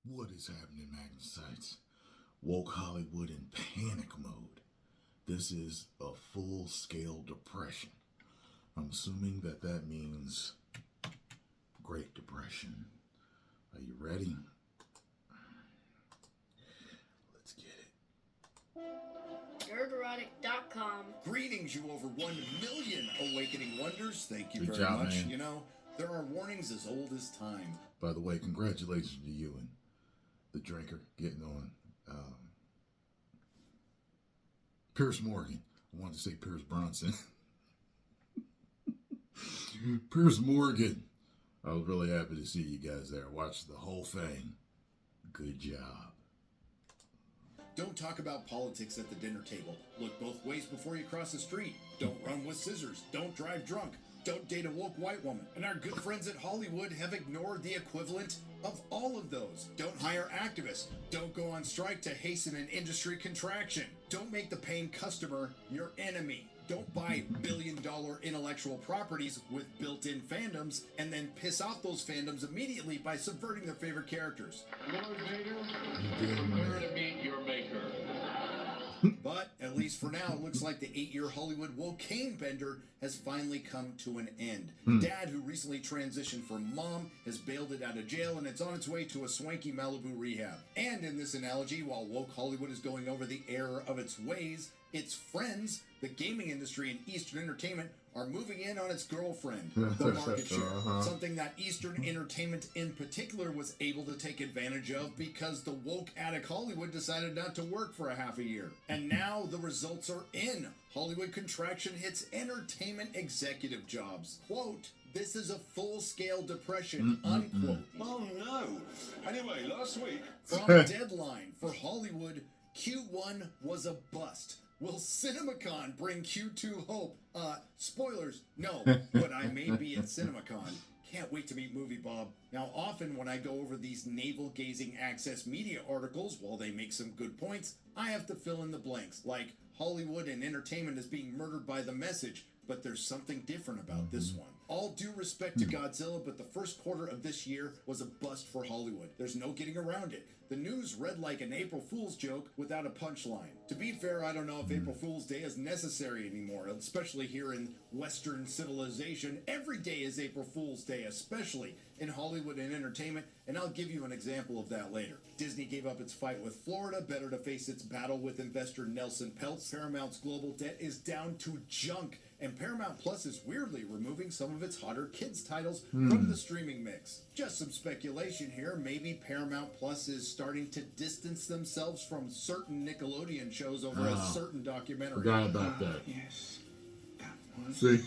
What is happening, Magnus sites? Woke Hollywood in panic mode. This is a full-scale depression. I'm assuming that means Great Depression. Are you ready? Let's get it. nerdrotic.com. Greetings, you over 1 million awakening wonders. Thank you Good very job, much. man. You know, there are warnings as old as time. By the way, congratulations to you and the drinker getting on. Pierce Morgan. I wanted to say Pierce Bronson. Pierce Morgan. I was really happy to see you guys there. Watched the whole thing. Good job. Don't talk about politics at the dinner table. Look both ways before you cross the street. Don't run with scissors. Don't drive drunk. Don't date a woke white woman. And our good friends at Hollywood have ignored the equivalent of all of those. Don't hire activists. Don't go on strike to hasten an industry contraction. Don't make the paying customer your enemy. Don't buy billion-dollar intellectual properties with built-in fandoms and then piss off those fandoms immediately by subverting their favorite characters. Lord Vader, damn prepare right. to meet your maker. But, at least for now, it looks like the 8-year Hollywood wocaine bender has finally come to an end. Dad, who recently transitioned from mom, has bailed it out of jail and it's on its way to a swanky Malibu rehab. And in this analogy, while woke Hollywood is going over the error of its ways, its friends, the gaming industry and Eastern entertainment, are moving in on its girlfriend, the market share. Something that Eastern entertainment in particular was able to take advantage of because the woke addict Hollywood decided not to work for a half a year. And now the results are in. Hollywood contraction hits entertainment executive jobs. Quote, "This is a full-scale depression," unquote. Oh no. Anyway, last week, From Deadline, for Hollywood, Q1 was a bust. Will CinemaCon bring Q2 hope? Spoilers, no, but I may be at CinemaCon. Can't wait to meet Movie Bob. Now, often when I go over these navel-gazing Access Media articles, while they make some good points, I have to fill in the blanks, like Hollywood and entertainment is being murdered by the message, but there's something different about this one. All due respect to Godzilla, but the first quarter of this year was a bust for Hollywood. There's no getting around it. The news read like an April Fool's joke without a punchline. To be fair, I don't know if April Fool's Day is necessary anymore, especially here in Western civilization. Every day is April Fool's Day, especially in Hollywood and entertainment, and I'll give you an example of that later. Disney gave up its fight with Florida, better to face its battle with investor Nelson Peltz. Paramount's global debt is down to junk, and Paramount Plus is weirdly removing some of its hotter kids titles from the streaming mix. Just some speculation here. Maybe Paramount Plus is starting to distance themselves from certain Nickelodeon shows over a certain documentary. Forgot about that. yes, that was See?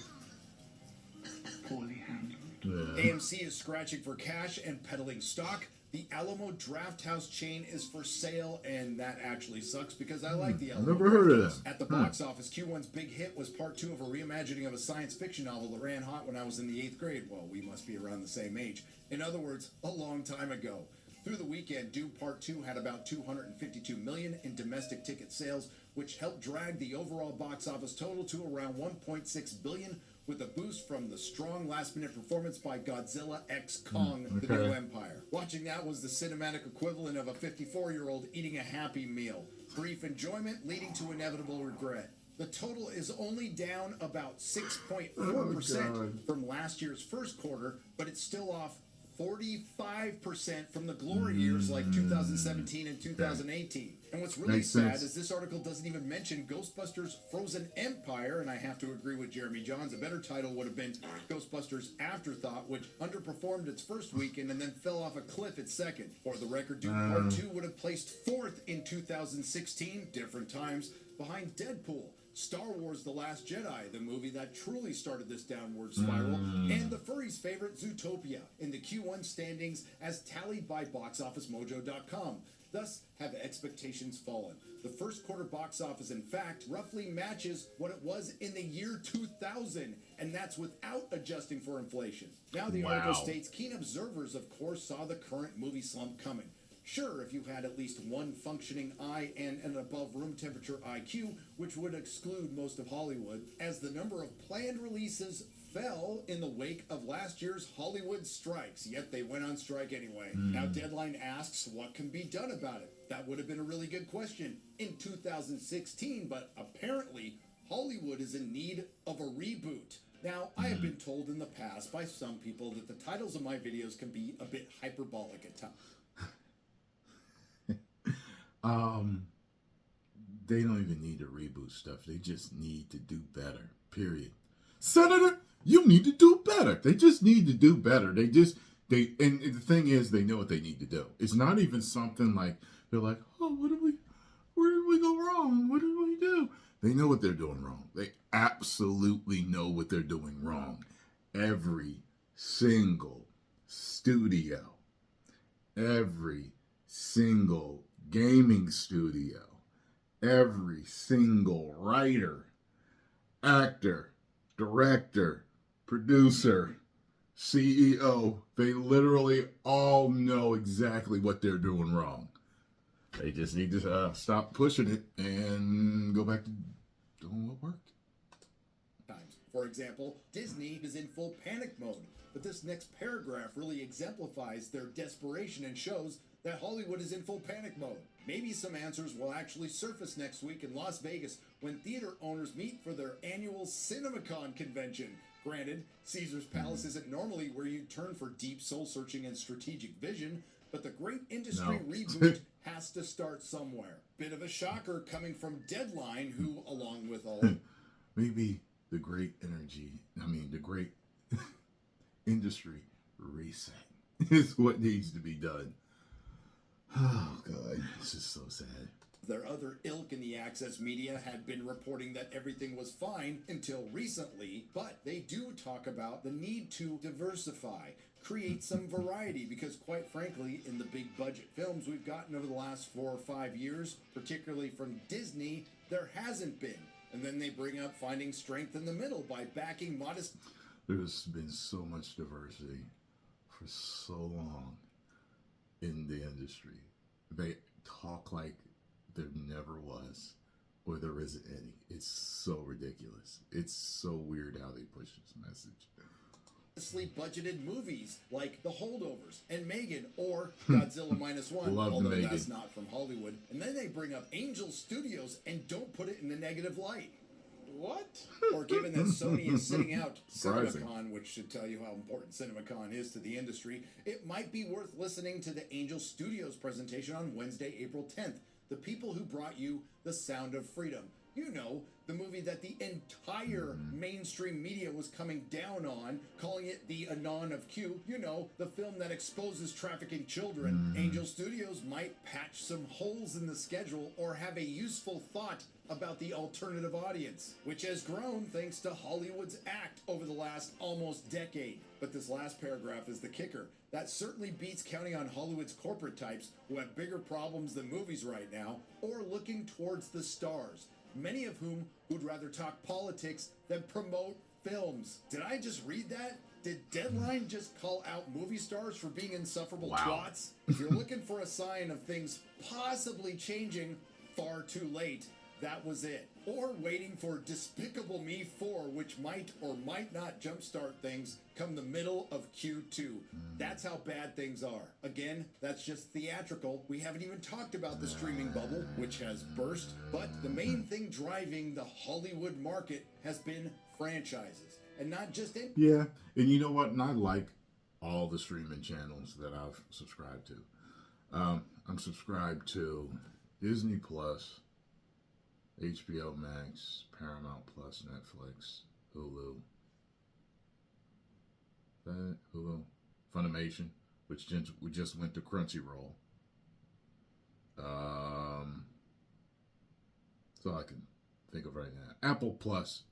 poorly handled. Yeah. AMC is scratching for cash and peddling stock. The Alamo Drafthouse chain is for sale, and that actually sucks because I like the Alamo. Never heard of Drafthouse. them. At the box office, Q1's big hit was part 2 of a reimagining of a science fiction novel that ran hot when I was in the 8th grade. Well, we must be around the same age. In other words, a long time ago. Through the weekend, Dune Part 2 had about $252 million in domestic ticket sales, which helped drag the overall box office total to around $1.6 billion, with a boost from the strong last-minute performance by Godzilla x Kong, the New Empire. Watching that was the cinematic equivalent of a 54-year-old eating a Happy Meal. Brief enjoyment leading to inevitable regret. The total is only down about 6.4% from last year's first quarter, but it's still off 45% from the glory years like 2017 and 2018. And what's really Makes sad sense. is this article doesn't even mention Ghostbusters Frozen Empire, and I have to agree with Jeremy Johns. A better title would have been Ghostbusters Afterthought, which underperformed its first weekend and then fell off a cliff its second. For the record, Dune Part 2 would have placed 4th in 2016, different times, behind Deadpool, Star Wars The Last Jedi, the movie that truly started this downward spiral, and the furries' favorite Zootopia in the Q1 standings as tallied by BoxOfficeMojo.com. Thus, have expectations fallen? The first quarter box office, in fact, roughly matches what it was in the year 2000, and that's without adjusting for inflation. Now, the article Wow. states, keen observers, of course, saw the current movie slump coming. Sure, if you had at least one functioning eye and an above room temperature IQ, which would exclude most of Hollywood, as the number of planned releases fell in the wake of last year's Hollywood strikes, yet they went on strike anyway. Now Deadline asks what can be done about it. That would have been a really good question in 2016, but apparently Hollywood is in need of a reboot. Now, I have been told in the past by some people that the titles of my videos can be a bit hyperbolic at times. They don't even need to reboot stuff. They just need to do better. Period. Senator, you need to do better. They just need to do better. And the thing is, they know what they need to do. It's not even something like they're like, oh, where did we go wrong? What did we do? They know what they're doing wrong. They absolutely know what they're doing wrong. Every single studio, every single gaming studio, every single writer, actor, director, producer, CEO, they literally all know exactly what they're doing wrong. They just need to stop pushing it and go back to doing what worked. For example, Disney is in full panic mode, but this next paragraph really exemplifies their desperation and shows that Hollywood is in full panic mode. Maybe some answers will actually surface next week in Las Vegas when theater owners meet for their annual CinemaCon convention. Granted, Caesar's Palace isn't normally where you turn for deep soul-searching and strategic vision, but the great industry reboot has to start somewhere. Bit of a shocker coming from Deadline, who, along with all... Maybe the great industry reset is what needs to be done. Oh, God, this is so sad. Their other ilk in the access media had been reporting that everything was fine until recently, but they do talk about the need to diversify, create some variety, because quite frankly, in the big budget films we've gotten over the last 4 or 5 years, particularly from Disney, there hasn't been. And then they bring up finding strength in the middle by backing modest... There's been so much diversity for so long in the industry. They talk like there never was, or there isn't any. It's so ridiculous. It's so weird how they push this message. Budgeted movies like The Holdovers and Megan or Godzilla Minus One, although that's not from Hollywood. And then they bring up Angel Studios and don't put it in a negative light. What? Or given that Sony is sitting out CinemaCon, which should tell you how important CinemaCon is to the industry, it might be worth listening to the Angel Studios presentation on Wednesday, April 10th. The people who brought you The Sound of Freedom. You know, the movie that the entire mainstream media was coming down on, calling it the Anon of Q. You know, the film that exposes trafficking children. Angel Studios might patch some holes in the schedule or have a useful thought about the alternative audience, which has grown thanks to Hollywood's act over the last almost decade. But this last paragraph is the kicker. That certainly beats counting on Hollywood's corporate types who have bigger problems than movies right now, or looking towards the stars, many of whom would rather talk politics than promote films. Did I just read that? Did Deadline just call out movie stars for being insufferable twats? If you're looking for a sign of things possibly changing, far too late. That was it. Or waiting for Despicable Me 4, which might or might not jumpstart things come the middle of Q2. That's how bad things are. Again, that's just theatrical. We haven't even talked about the streaming bubble, which has burst. But the main thing driving the Hollywood market has been franchises. And not just in... Yeah, and you know what? And I like all the streaming channels that I've subscribed to. I'm subscribed to Disney Plus, HBO Max, Paramount Plus, Netflix, Hulu. Hulu, Funimation, which we just went to Crunchyroll. That's all I can think of right now. Apple Plus.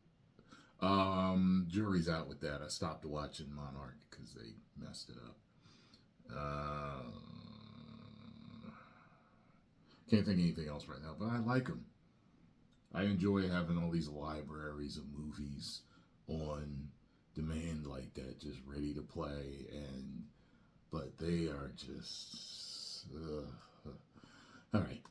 Jury's out with that. I stopped watching Monarch because they messed it up. Can't think of anything else right now, but I like them. I enjoy having all these libraries of movies on demand like that, just ready to play, but they are just all right.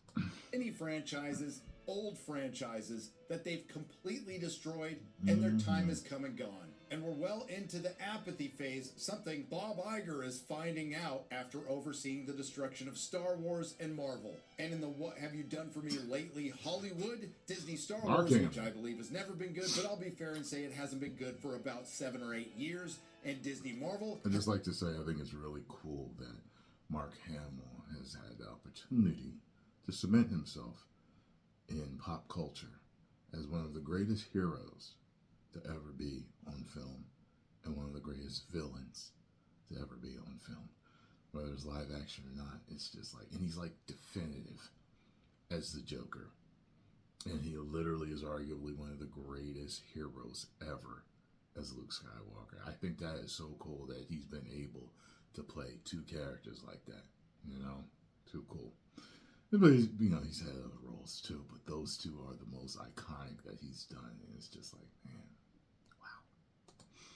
Any franchises, old franchises that they've completely destroyed and their time has come and gone. And we're well into the apathy phase, something Bob Iger is finding out after overseeing the destruction of Star Wars and Marvel. And in the What Have You Done For Me Lately Hollywood, Disney Star Wars, which I believe has never been good, but I'll be fair and say it hasn't been good for about 7 or 8 years. And Disney Marvel. I'd just like to say I think it's really cool that Mark Hamill has had the opportunity to cement himself in pop culture as one of the greatest heroes to ever be on film and one of the greatest villains to ever be on film. Whether it's live action or not, it's just like, and he's like definitive as the Joker. And he literally is arguably one of the greatest heroes ever as Luke Skywalker. I think that is so cool that he's been able to play two characters like that. You know, too cool. But he's, you know, he's had other roles too, but those two are the most iconic that he's done. And it's just like, man,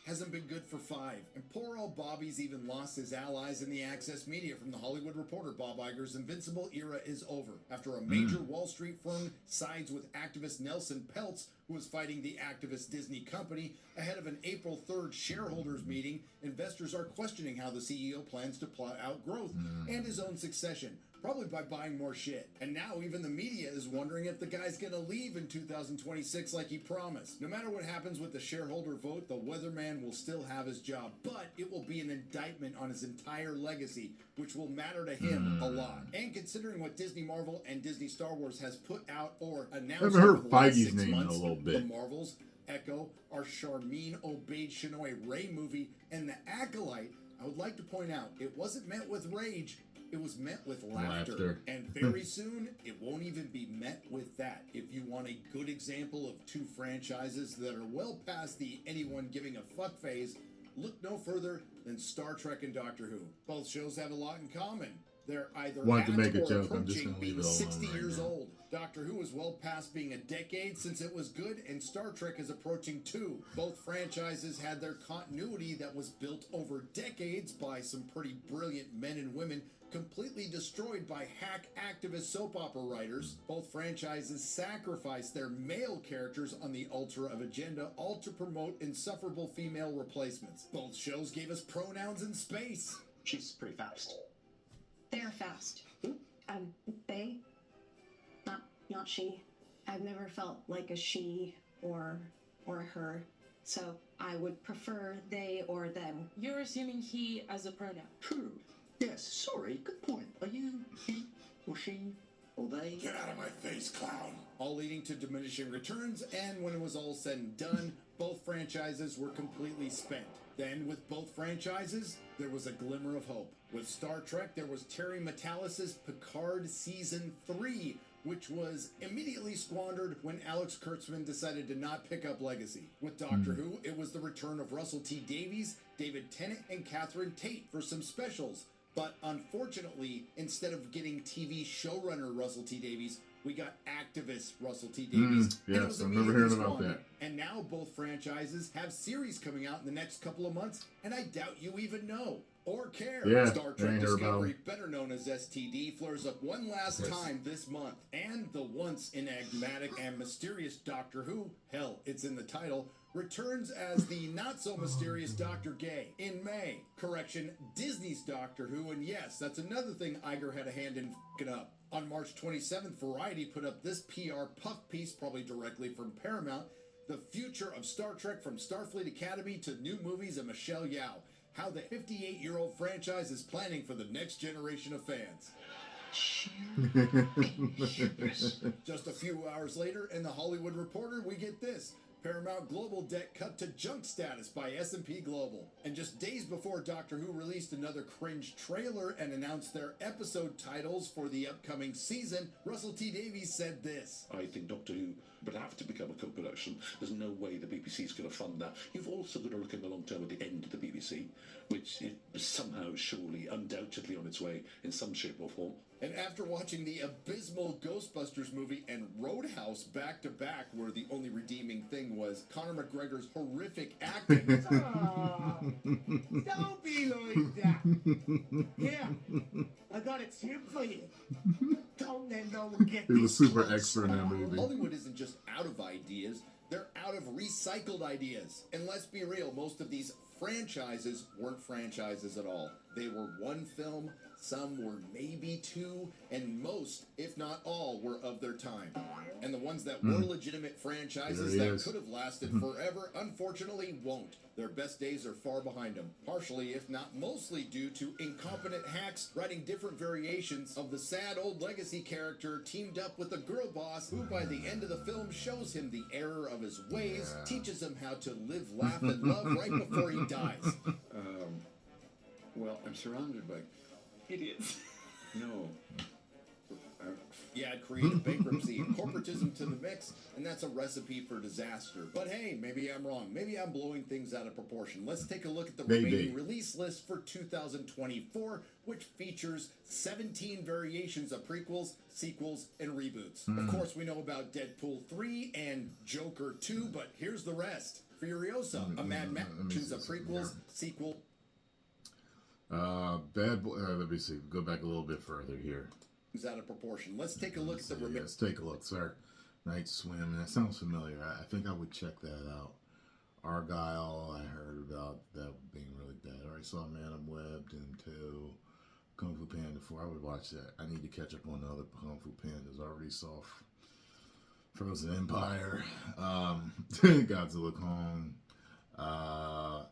hasn't been good for 5. And poor old Bobby's even lost his allies in the Access media. From the Hollywood Reporter, Bob Iger's invincible era is over after a major Wall Street firm sides with activist Nelson Peltz, who was fighting the activist Disney company. Ahead of an April 3rd shareholders meeting, investors are questioning how the CEO plans to plot out growth and his own succession. Probably by buying more shit. And now even the media is wondering if the guy's gonna leave in 2026 like he promised. No matter what happens with the shareholder vote, the weatherman will still have his job, but it will be an indictment on his entire legacy, which will matter to him a lot. And considering what Disney Marvel and Disney Star Wars has put out or announced I haven't heard over the last Feige's 6 name in a months, little bit. The Marvels, Echo, our Charmin Obaid Chinoy Ray movie, and The Acolyte, I would like to point out, it wasn't met with rage. It was met with laughter. And very soon, it won't even be met with that. If you want a good example of 2 franchises that are well past the anyone giving a fuck phase, look no further than Star Trek and Doctor Who. Both shows have a lot in common. They're either Wanted to at make a or joke. I'm just approaching gonna leave being it alone 60 right years now. old. Doctor Who is well past being a decade since it was good, and Star Trek is approaching 2. Both franchises had their continuity that was built over decades by some pretty brilliant men and women, completely destroyed by hack activist soap opera writers. Both franchises sacrificed their male characters on the altar of agenda, all to promote insufferable female replacements. Both shows gave us pronouns in space. She's pretty fast. They're fast. They? Not she. I've never felt like a she or a her, so I would prefer they or them. You're assuming he as a pronoun. True. Yes, sorry, good point. Are you he or she or they? Get out of my face, clown. All leading to diminishing returns, and when it was all said and done, both franchises were completely spent. Then, with both franchises, there was a glimmer of hope. With Star Trek, there was Terry Metalis' Picard Season 3, which was immediately squandered when Alex Kurtzman decided to not pick up Legacy. With Doctor Who, it was the return of Russell T. Davies, David Tennant, and Catherine Tate for some specials. But unfortunately, instead of getting TV showrunner Russell T. Davies, we got activist Russell T. Davies. And it was Yes, I remember hearing about squandered. that. And now both franchises have series coming out in the next couple of months, and I doubt you even know or care. Yeah, Star I Trek ain't heard about Discovery, them. better known as STD, flares up one last time this month. And the once enigmatic and mysterious Doctor Who, hell, it's in the title, returns as the not-so-mysterious Dr. Gay in May. Correction, Disney's Doctor Who, and yes, that's another thing Iger had a hand in f***ing up. On March 27th, Variety put up this PR puff piece, probably directly from Paramount, The Future of Star Trek from Starfleet Academy to New Movies and Michelle Yeoh. How the 58-year-old franchise is planning for the next generation of fans. Just a few hours later, in the Hollywood Reporter, we get this. Paramount Global debt cut to junk status by S&P Global. And just days before Doctor Who released another cringe trailer and announced their episode titles for the upcoming season, Russell T. Davies said this. I think Doctor Who would have to become a co-production. There's no way the BBC is going to fund that. You've also got to look in the long term at the end of the BBC, which is somehow, surely, undoubtedly on its way in some shape or form. And after watching the abysmal Ghostbusters movie and Roadhouse back-to-back, where the only redeeming thing was Conor McGregor's horrific acting. Don't be like that. Here, I got a tip for you. Don't let no one get He was this super close. extra in that movie. Hollywood isn't just out of ideas, they're out of recycled ideas. And let's be real, most of these franchises weren't franchises at all. They were one film, some were maybe two, and most, if not all, were of their time. And the ones that were legitimate franchises that could have lasted forever, unfortunately won't. Their best days are far behind them, partially, if not mostly, due to incompetent hacks writing different variations of the sad old legacy character teamed up with a girl boss who by the end of the film shows him the error of his ways, teaches him how to live, laugh, and love right before he dies. Well, I'm surrounded by idiots. No. Yeah, creative bankruptcy and corporatism to the mix, and that's a recipe for disaster. But hey, maybe I'm wrong. Maybe I'm blowing things out of proportion. Let's take a look at the remaining release list for 2024, which features 17 variations of prequels, sequels, and reboots. Of course, we know about Deadpool 3 and Joker 2, but here's the rest. Furiosa, a Mad Max, of prequels, sequel. Bad Boy. Let me see. Go back a little bit further here. Out of proportion. Let's take a look at the remaining. Let's take a look, sir. Night Swim. That sounds familiar. I think I would check that out. Argyle, I heard about that being really bad. I already saw Madam Web and 2. Kung Fu Panda 4. I would watch that. I need to catch up on the other Kung Fu Pandas. I already saw Frozen Empire. Godzilla Kong.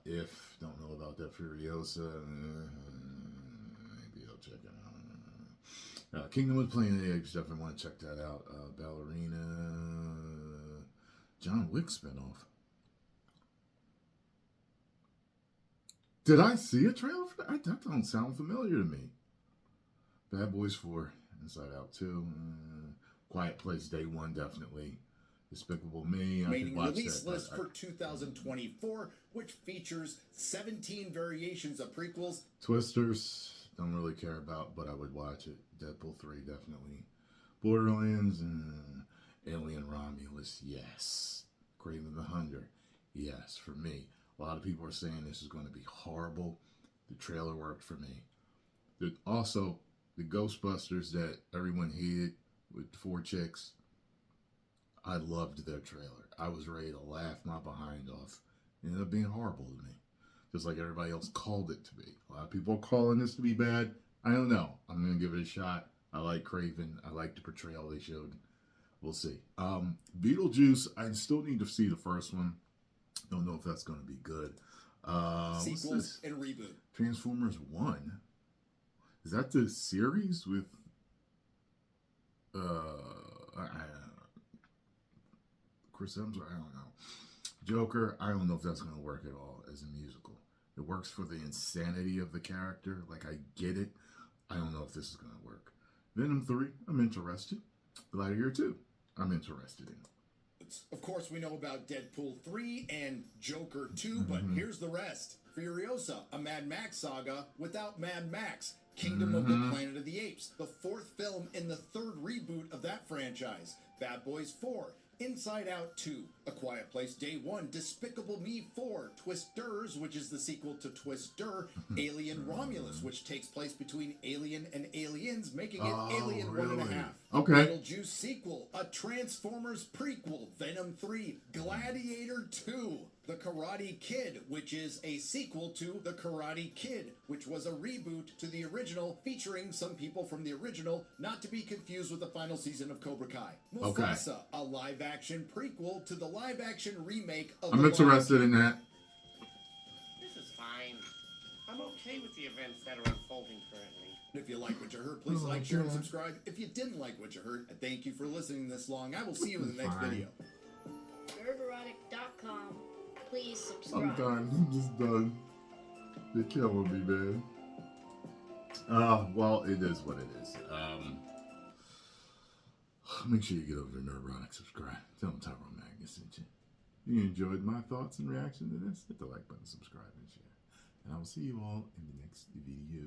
If don't know about that Furiosa, maybe I'll check it out. Kingdom of the Planet of the Apes, definitely want to check that out. Ballerina, John Wick spinoff. Did I see a trailer for that? That don't sound familiar to me. Bad Boys 4, Inside Out 2, Quiet Place Day 1, definitely. Despicable Me. I could watch release that, list for 2024, which features 17 variations of prequels. Twisters. Don't really care about, but I would watch it. Deadpool 3, definitely. Borderlands, Alien Romulus, yes. Craven the Hunter, yes, for me. A lot of people are saying this is going to be horrible. The trailer worked for me. Also, the Ghostbusters that everyone hated with 4 chicks, I loved their trailer. I was ready to laugh my behind off. It ended up being horrible to me. Just like everybody else called it to be. A lot of people are calling this to be bad. I don't know. I'm going to give it a shot. I like Craven. I like the portrayal they showed. We'll see. Beetlejuice, I still need to see the first one. Don't know if that's going to be good. Sequels and reboot. Transformers 1. Is that the series with... Chris Evans? I don't know. Joker, I don't know if that's going to work at all as a musical. It works for the insanity of the character. Like, I get it. I don't know if this is going to work. Venom 3, I'm interested. Gladiator 2, I'm interested in. Of course, we know about Deadpool 3 and Joker 2, but here's the rest. Furiosa, a Mad Max saga without Mad Max. Kingdom of the Planet of the Apes, the 4th film in the 3rd reboot of that franchise. Bad Boys 4. Inside Out 2, A Quiet Place Day 1, Despicable Me 4, Twisters, which is the sequel to Twister, Alien Romulus, which takes place between Alien and Aliens, making it Alien really? 1.5. Okay. Beetlejuice sequel, a Transformers prequel, Venom 3, Gladiator 2, The Karate Kid, which is a sequel to The Karate Kid, which was a reboot to the original, featuring some people from the original, not to be confused with the final season of Cobra Kai. Mufasa, a live-action prequel to the live-action remake of I'm interested in that. This is fine. I'm okay with the events that are unfolding currently. If you like what you heard, please like, share, and subscribe. If you didn't like what you heard, I thank you for listening this long. I will see you in the next video. nerdrotic.com. Please subscribe. I'm done. I'm just done. They're killing me, man. Well, it is what it is. Make sure you get over to Nerdrotic, subscribe. Tell them Tyrone Magnus sent you. If you enjoyed my thoughts and reaction to this, hit the like button, subscribe, and share. And I will see you all in the next video.